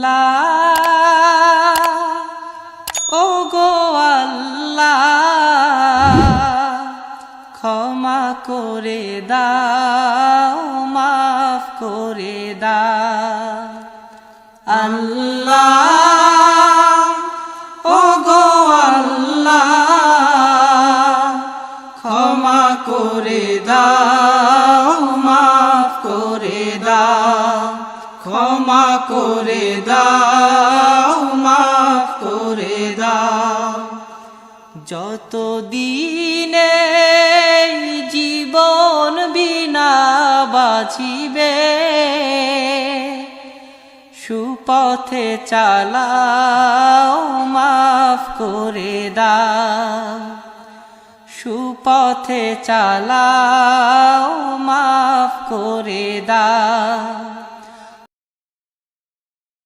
আল্লাহ ও গো আল্লাহ ক্ষমা করে দাও মাফ করে দাও আল্লাহ ও গো আল্লাহ ক্ষমা করে দাও মাফ করে দাও ক্ষমা করে দাও মাফ করে দাও যতদিনে জীবন বিনা বাঁচিবে সুপথে চালাও মাফ করে দাও সুপথে চালাও মাফ করে দাও